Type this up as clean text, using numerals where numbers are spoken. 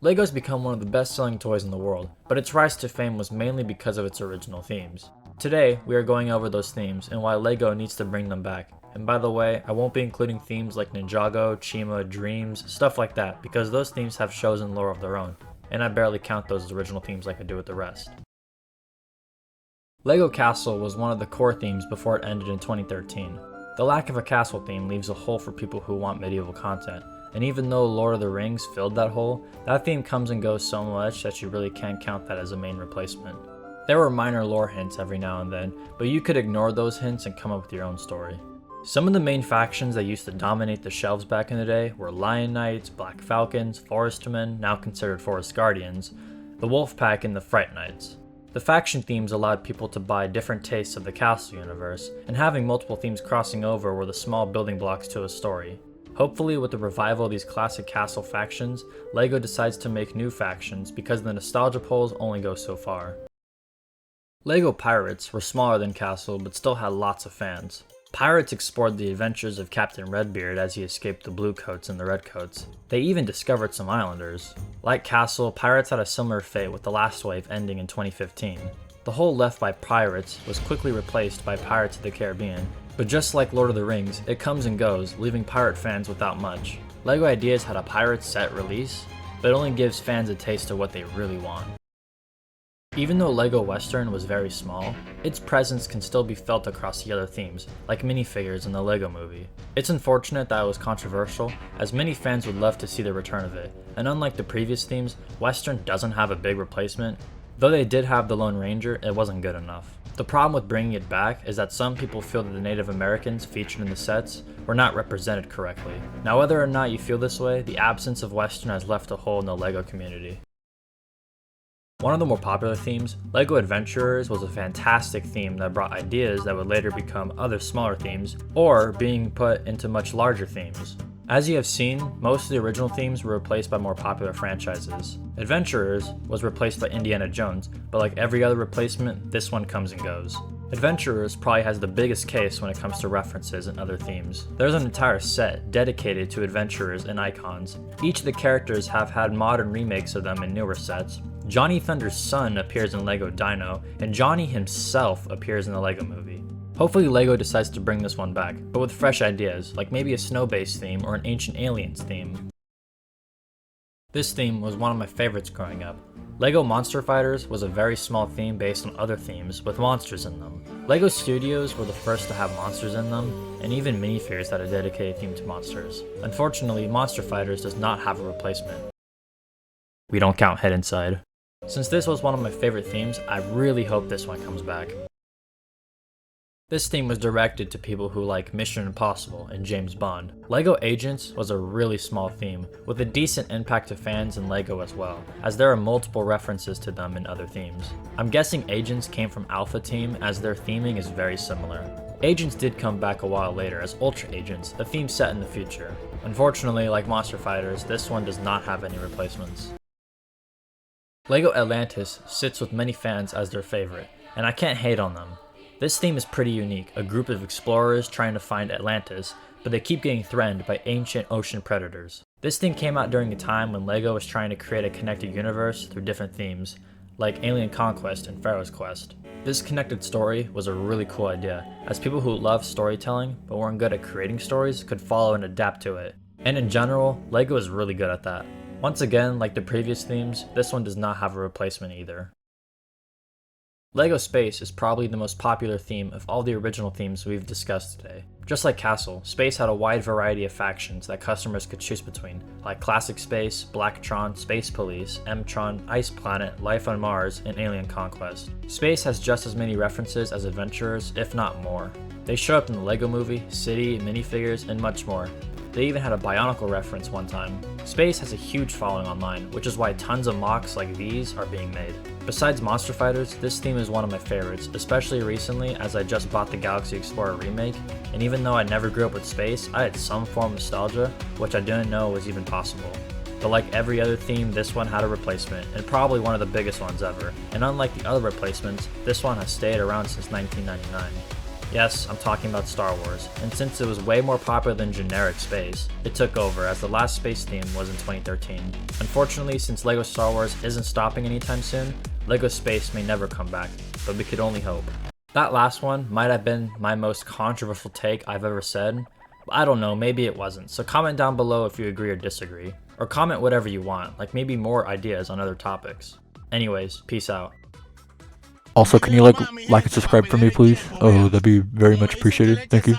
LEGO's become one of the best-selling toys in the world, but its rise to fame was mainly because of its original themes. Today, we are going over those themes and why LEGO needs to bring them back. And by the way, I won't be including themes like Ninjago, Chima, Dreams, stuff like that, because those themes have shows and lore of their own, and I barely count those as original themes like I do with the rest. LEGO Castle was one of the core themes before it ended in 2013. The lack of a castle theme leaves a hole for people who want medieval content, and even though Lord of the Rings filled that hole, that theme comes and goes so much that you really can't count that as a main replacement. There were minor lore hints every now and then, but you could ignore those hints and come up with your own story. Some of the main factions that used to dominate the shelves back in the day were Lion Knights, Black Falcons, Forestmen, now considered Forest Guardians, the Wolf Pack, and the Fright Knights. The faction themes allowed people to buy different tastes of the castle universe, and having multiple themes crossing over were the small building blocks to a story. Hopefully, with the revival of these classic castle factions, LEGO decides to make new factions because the nostalgia polls only go so far. LEGO Pirates were smaller than Castle but still had lots of fans. Pirates explored the adventures of Captain Redbeard as he escaped the Bluecoats and the Redcoats. They even discovered some islanders. Like Castle, Pirates had a similar fate with the last wave ending in 2015. The hole left by Pirates was quickly replaced by Pirates of the Caribbean. But just like Lord of the Rings, it comes and goes, leaving pirate fans without much. LEGO Ideas had a pirate set release, but it only gives fans a taste of what they really want. Even though LEGO Western was very small, its presence can still be felt across the other themes, like minifigures in the LEGO movie. It's unfortunate that it was controversial, as many fans would love to see the return of it, and unlike the previous themes, Western doesn't have a big replacement. Though they did have the Lone Ranger, it wasn't good enough. The problem with bringing it back is that some people feel that the Native Americans featured in the sets were not represented correctly. Now, whether or not you feel this way, the absence of Western has left a hole in the LEGO community. One of the more popular themes, LEGO Adventurers, was a fantastic theme that brought ideas that would later become other smaller themes, or being put into much larger themes. As you have seen, most of the original themes were replaced by more popular franchises. Adventurers was replaced by Indiana Jones, but like every other replacement, this one comes and goes. Adventurers probably has the biggest case when it comes to references and other themes. There's an entire set dedicated to adventurers and icons. Each of the characters have had modern remakes of them in newer sets. Johnny Thunder's son appears in LEGO Dino, and Johnny himself appears in the LEGO movie. Hopefully LEGO decides to bring this one back, but with fresh ideas, like maybe a snow-based theme or an ancient aliens theme. This theme was one of my favorites growing up. LEGO Monster Fighters was a very small theme based on other themes with monsters in them. LEGO Studios were the first to have monsters in them, and even minifigures had a dedicated theme to monsters. Unfortunately, Monster Fighters does not have a replacement. We don't count Head Inside. Since this was one of my favorite themes, I really hope this one comes back. This theme was directed to people who like Mission Impossible and James Bond. LEGO Agents was a really small theme, with a decent impact to fans and LEGO as well, as there are multiple references to them in other themes. I'm guessing Agents came from Alpha Team, as their theming is very similar. Agents did come back a while later as Ultra Agents, a theme set in the future. Unfortunately, like Monster Fighters, this one does not have any replacements. LEGO Atlantis sits with many fans as their favorite, and I can't hate on them. This theme is pretty unique, a group of explorers trying to find Atlantis, but they keep getting threatened by ancient ocean predators. This theme came out during a time when LEGO was trying to create a connected universe through different themes, like Alien Conquest and Pharaoh's Quest. This connected story was a really cool idea, as people who love storytelling but weren't good at creating stories could follow and adapt to it. And in general, LEGO is really good at that. Once again, like the previous themes, this one does not have a replacement either. LEGO Space is probably the most popular theme of all the original themes we've discussed today. Just like Castle, Space had a wide variety of factions that customers could choose between, like Classic Space, Blacktron, Space Police, M-Tron, Ice Planet, Life on Mars, and Alien Conquest. Space has just as many references as Adventurers, if not more. They show up in the LEGO Movie, City, minifigures, and much more. They even had a Bionicle reference one time. Space has a huge following online, which is why tons of mocks like these are being made. Besides Monster Fighters, this theme is one of my favorites, especially recently as I just bought the Galaxy Explorer remake, and even though I never grew up with space, I had some form of nostalgia, which I didn't know was even possible. But like every other theme, this one had a replacement, and probably one of the biggest ones ever. And unlike the other replacements, this one has stayed around since 1999. Yes, I'm talking about Star Wars, and since it was way more popular than generic space, it took over as the last space theme was in 2013. Unfortunately, since LEGO Star Wars isn't stopping anytime soon, LEGO Space may never come back, but we could only hope. That last one might have been my most controversial take I've ever said, but I don't know, maybe it wasn't, so comment down below if you agree or disagree. Or comment whatever you want, like maybe more ideas on other topics. Anyways, peace out. Also, can you like and subscribe for me, please? Oh, that'd be very much appreciated. Thank you.